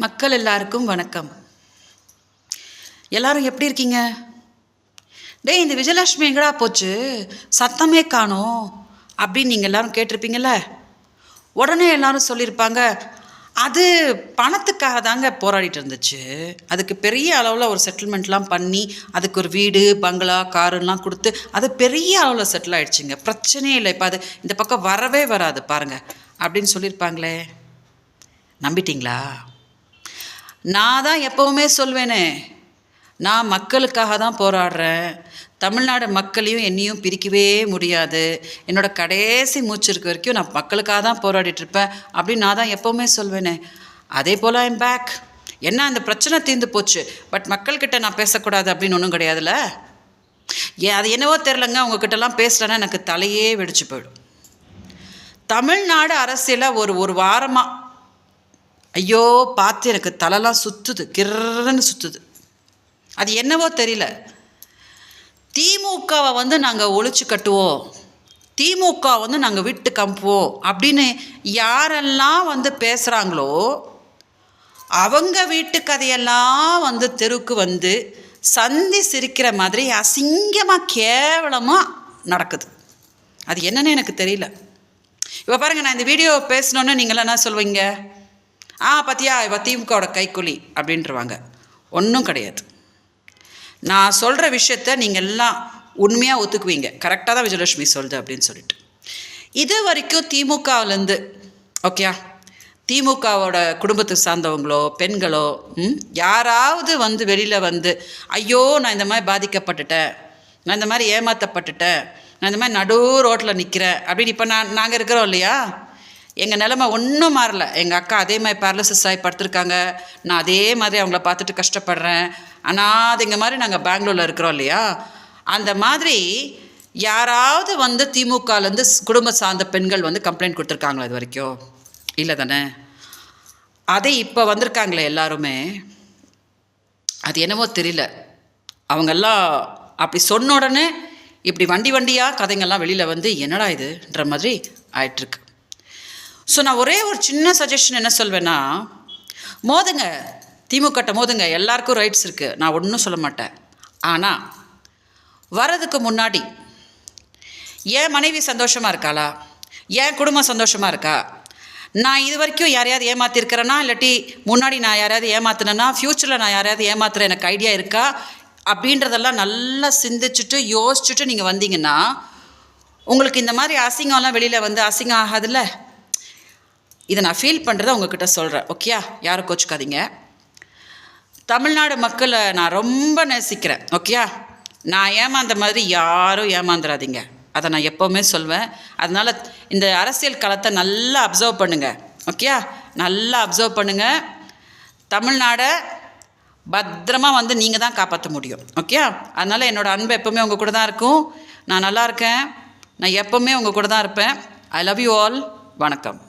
மக்கள் எல்லாருக்கும் வணக்கம். எல்லாரும் எப்படி இருக்கீங்க? டேய், இந்த விஜயலட்சுமி எங்கடா போச்சு, சத்தமே காணோம் அப்படின்னு நீங்கள் எல்லாரும் கேட்டிருப்பீங்கள்ல. உடனே எல்லாரும் சொல்லியிருப்பாங்க, அது பணத்துக்காக தாங்க போராடிட்டு இருந்துச்சு. அதுக்கு பெரிய அளவில் ஒரு செட்டில்மெண்ட்லாம் பண்ணி அதுக்கு ஒரு வீடு பங்களா காருலாம் கொடுத்து அது பெரிய அளவில் செட்டில் ஆகிடுச்சிங்க. பிரச்சனையே இல்லை, இப்போ அது இந்த பக்கம் வரவே வராது பாருங்கள் அப்படின்னு சொல்லியிருப்பாங்களே. நம்பிட்டீங்களா? நான் தான் எப்போவுமே சொல்வேனே, நான் மக்களுக்காக தான் போராடுறேன். தமிழ்நாடு மக்களையும் என்னையும் பிரிக்கவே முடியாது. என்னோடய கடைசி மூச்சு இருக்க வரைக்கும் நான் மக்களுக்காக தான் போராடிட்டுருப்பேன் அப்படின்னு நான் தான் எப்போவுமே சொல்வேனே. அதே போல் ஐம் பேக். என்ன அந்த பிரச்சனை தீர்ந்து போச்சு, பட் மக்கள்கிட்ட நான் பேசக்கூடாது அப்படின்னு ஒன்றும் கிடையாதுல்ல. அது என்னவோ தெரிலங்க, உங்ககிட்டலாம் பேசுகிறேன்னா எனக்கு தலையே வெடிச்சு போயிடும். தமிழ்நாடு அரசியலில் ஒரு வாரமாக ஐயோ பார்த்து எனக்கு தலைலாம் சுற்றுது, கிர்ன்னு சுற்றுது. அது என்னவோ தெரியல. திமுகவை நாங்கள் ஒழிச்சு கட்டுவோம், திமுக நாங்கள் விட்டு கம்புவோம் அப்படின்னு யாரெல்லாம் பேசுகிறாங்களோ அவங்க வீட்டு கதையெல்லாம் தெருவுக்கு சந்தி சிரிக்கிற மாதிரி அசிங்கமாக கேவலமாக நடக்குது. அது என்னன்னு எனக்கு தெரியல. இப்போ பாருங்கள், நான் இந்த வீடியோ பேசணுன்னு நீங்களாம் என்ன சொல்வீங்க? பார்த்தியா இவ திமுகவோட கைக்கூலி அப்படின்றவாங்க. ஒன்றும் கிடையாது. நான் சொல்கிற விஷயத்த நீங்கள் எல்லாம் உண்மையாக ஒத்துக்குவீங்க, கரெக்டாக தான் விஜயலட்சுமி சொல்லுது அப்படின்னு சொல்லிட்டு. இது வரைக்கும் திமுகவிலேருந்து ஓகே, திமுகவோட குடும்பத்தை சார்ந்தவங்களோ பெண்களோ யாராவது வெளியில் ஐயோ நான் இந்த மாதிரி பாதிக்கப்பட்டுட்டேன், நான் இந்த மாதிரி ஏமாற்றப்பட்டுட்டேன், நான் இந்த மாதிரி நடு ரோட்டில் நிற்கிறேன் அப்படின்னு இப்போ நாங்கள் இருக்கிறோம் இல்லையா, எங்கள் நிலமை ஒன்றும் மாறலை. எங்கள் அக்கா அதே மாதிரி பேரலிசிஸ் ஆகி படுத்துருக்காங்க, நான் அதே மாதிரி அவங்கள பார்த்துட்டு கஷ்டப்படுறேன். ஆனால் அது இங்கே மாதிரி நாங்கள் பெங்களூரில் இருக்கிறோம் இல்லையா, அந்த மாதிரி யாராவது திமுகலேருந்து குடும்ப சார்ந்த பெண்கள் கம்ப்ளைண்ட் கொடுத்துருக்காங்களா இது வரைக்கும்? இல்லை தானே. அதே இப்போ வந்திருக்காங்களே எல்லாருமே, அது என்னவோ தெரியல, அவங்கெல்லாம் அப்படி சொன்ன உடனே இப்படி வண்டியாக கதைங்கள்லாம் வெளியில் என்னடா இதுன்ற மாதிரி ஆயிட்டுருக்கு. ஸோ நான் ஒரே ஒரு சின்ன சஜஷன் என்ன சொல்வேன்னா, மோதுங்க, திமுகட்ட மோதுங்க, எல்லாருக்கும் ரைட்ஸ் இருக்குது, நான் ஒன்றும் சொல்ல மாட்டேன். ஆனால் வரதுக்கு முன்னாடி என் மனைவி சந்தோஷமாக இருக்காளா, என் குடும்பம் சந்தோஷமாக இருக்கா, நான் இது வரைக்கும் யாரையாவது ஏமாற்றிருக்கிறேன்னா, இல்லாட்டி முன்னாடி நான் யாரையாவது ஏமாத்தினேன்னா, ஃப்யூச்சரில் நான் யாரையாவது ஏமாத்துற எனக்கு ஐடியா இருக்கா அப்படின்றதெல்லாம் நல்லா சிந்திச்சுட்டு யோசிச்சுட்டு நீங்கள் வந்தீங்கன்னா உங்களுக்கு இந்த மாதிரி அசிங்கம்லாம் வெளியில் அசிங்கம் ஆகாதுல்ல. இதை நான் ஃபீல் பண்ணுறதை உங்ககிட்ட சொல்கிறேன், ஓகேயா? யாரும் கோச்சுக்காதீங்க. தமிழ்நாடு மக்களை நான் ரொம்ப நேசிக்கிறேன், ஓகேயா? நான் ஏமாந்த மாதிரி யாரும் ஏமாந்துடாதீங்க, அதை நான் எப்போவுமே சொல்வேன். அதனால் இந்த அரசியல் களத்தை நல்லா அப்சர்வ் பண்ணுங்கள், ஓகேயா? நல்லா அப்சர்வ் பண்ணுங்கள். தமிழ்நாடை பத்திரமாக நீங்கள் தான் காப்பாற்ற முடியும், ஓகேயா? அதனால் என்னோடய அன்பு எப்போவுமே உங்கள் கூட தான் இருக்கும். நான் நல்லா இருக்கேன், நான் எப்போவுமே உங்கள் கூட தான் இருப்பேன். I love you all. வணக்கம்.